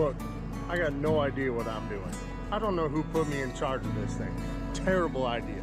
Look, I got no idea what I'm doing. I don't know who put me in charge of this thing. Terrible idea.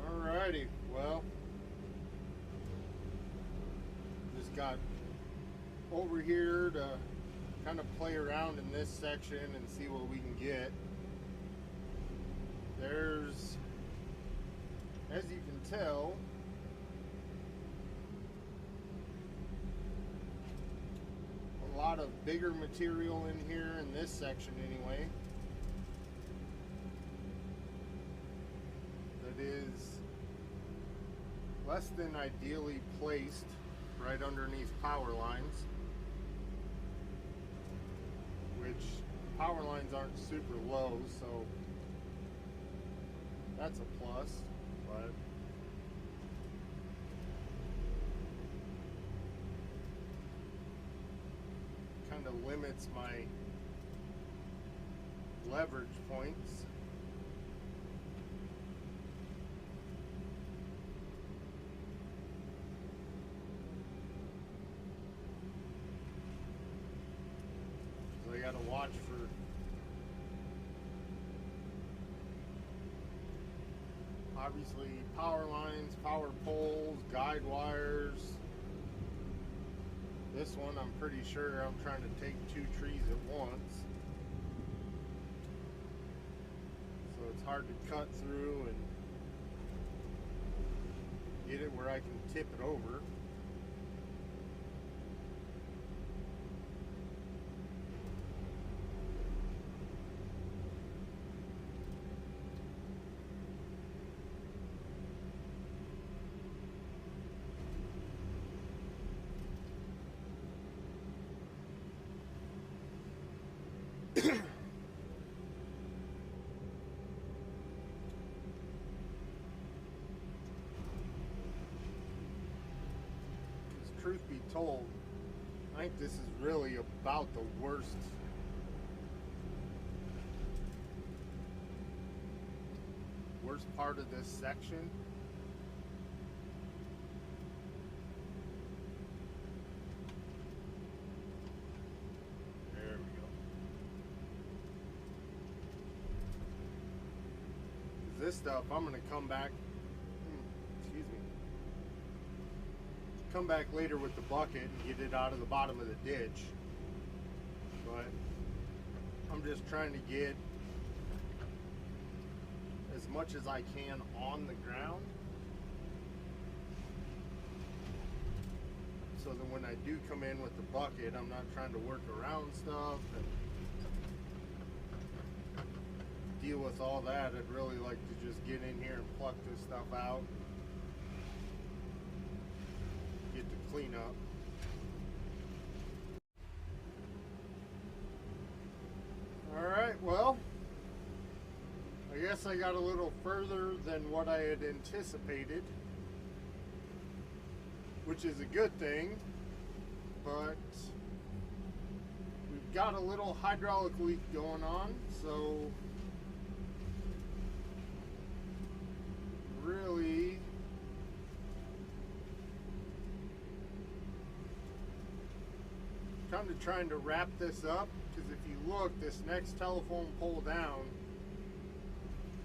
Alrighty, well, just got over here to kind of play around in this section and see what we can get. There's, as you can tell, a lot of bigger material in here in this section anyway. That is less than ideally placed right underneath power lines, which power lines aren't super low, so that's a plus, but kind of limits my leverage points. So I got to watch for obviously power lines, power poles, guide wires. This one I'm pretty sure I'm trying to take 2 trees at once, so it's hard to cut through and get it where I can tip it over. Truth be told, I think this is really about the worst part of this section. There we go. This stuff I'm going to come back later with the bucket and get it out of the bottom of the ditch, but I'm just trying to get as much as I can on the ground, so that when I do come in with the bucket, I'm not trying to work around stuff and deal with all that. I'd really like to just get in here and pluck this stuff out, get to clean up. Alright, well, I guess I got a little further than what I had anticipated, which is a good thing, but we've got a little hydraulic leak going on, so really kind of trying to wrap this up, because if you look, this next telephone pole down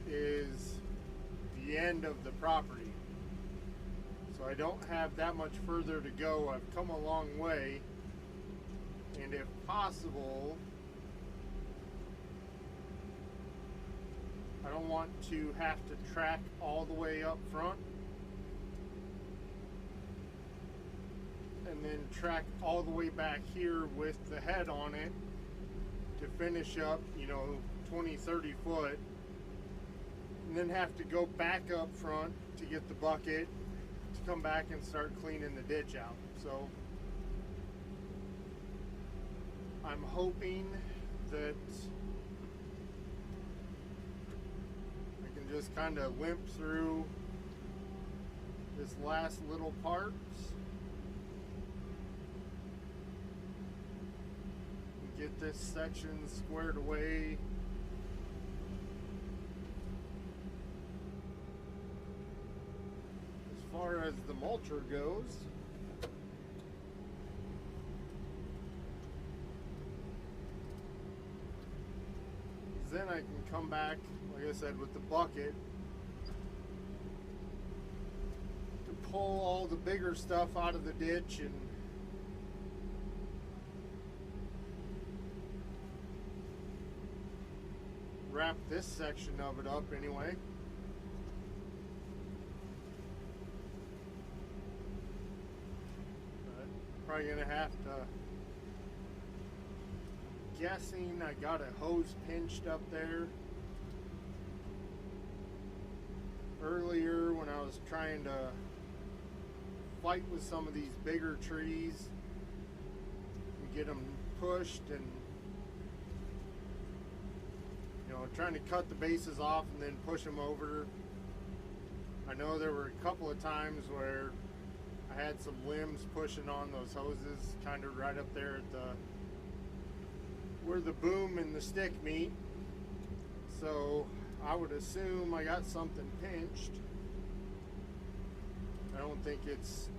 is the end of the property, so I don't have that much further to go. I've come a long way, and if possible, I don't want to have to track all the way up front and then track all the way back here with the head on it to finish up, you know, 20-30 foot, and then have to go back up front to get the bucket to come back and start cleaning the ditch out. So I'm hoping that I can just kind of limp through this last little part and get this section squared away. As far as the mulcher goes, then I can come back, like I said, with the bucket to pull all the bigger stuff out of the ditch and wrap this section of it up anyway. But probably gonna have to, guessing I got a hose pinched up there earlier when I was trying to fight with some of these bigger trees and get them pushed, and you know, trying to cut the bases off and then push them over. I know there were a couple of times where I had some limbs pushing on those hoses kind of right up there at the where the boom and the stick meet, so I would assume I got something pinched. I don't think it's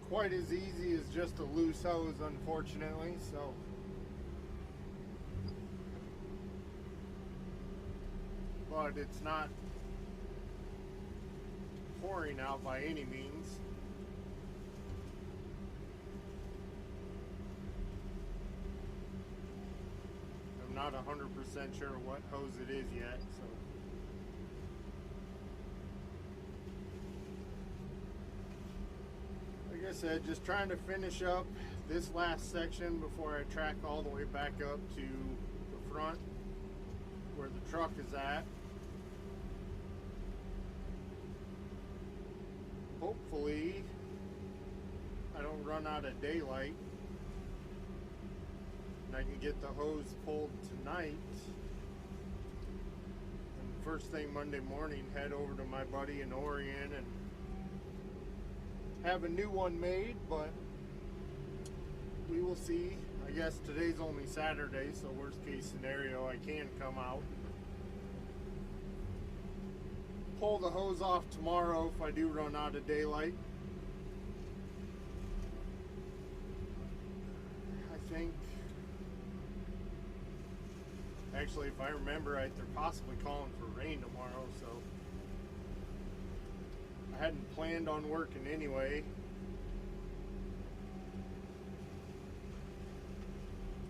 quite as easy as just a loose hose, unfortunately, so but it's not pouring out by any means. Not 100% sure what hose it is yet, so like I said, just trying to finish up this last section before I track all the way back up to the front where the truck is at. Hopefully I don't run out of daylight. I can get the hose pulled tonight, and first thing Monday morning head over to my buddy in Orion and have a new one made, but we will see. I guess today's only Saturday, so worst case scenario, I can come out, pull the hose off tomorrow if I do run out of daylight. I think, actually, if I remember right, they're possibly calling for rain tomorrow, so I hadn't planned on working anyway.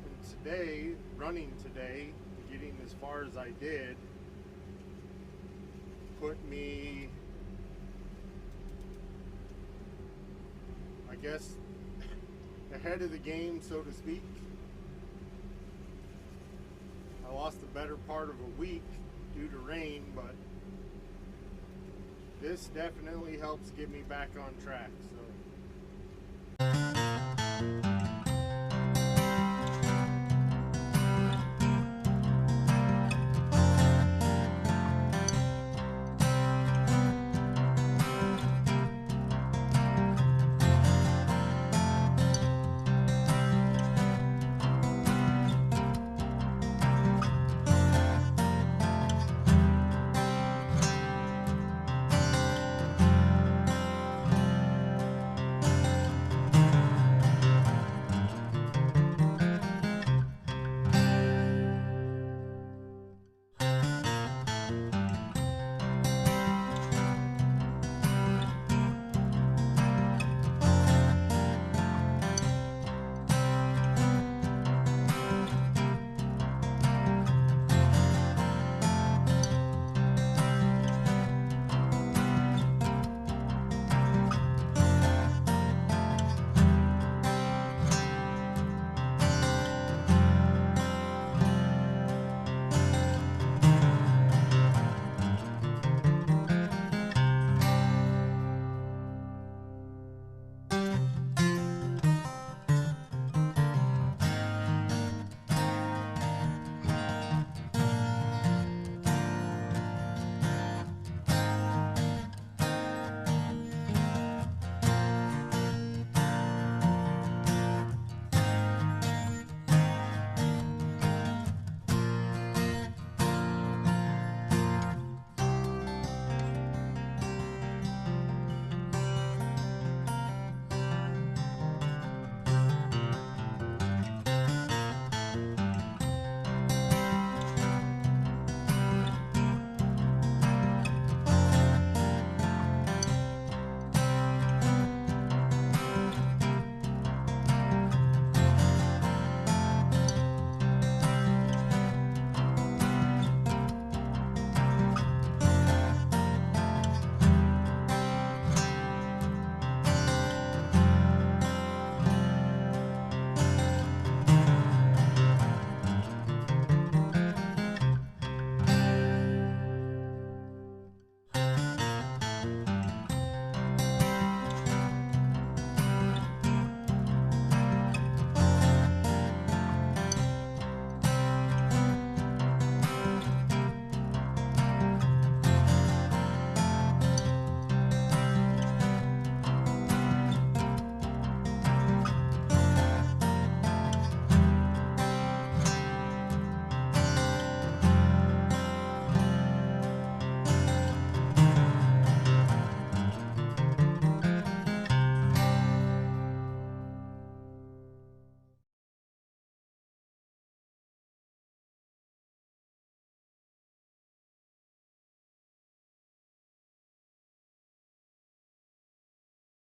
And today, running today, getting as far as I did, put me, I guess, ahead of the game, so to speak. I lost the better part of a week due to rain, but this definitely helps get me back on track. So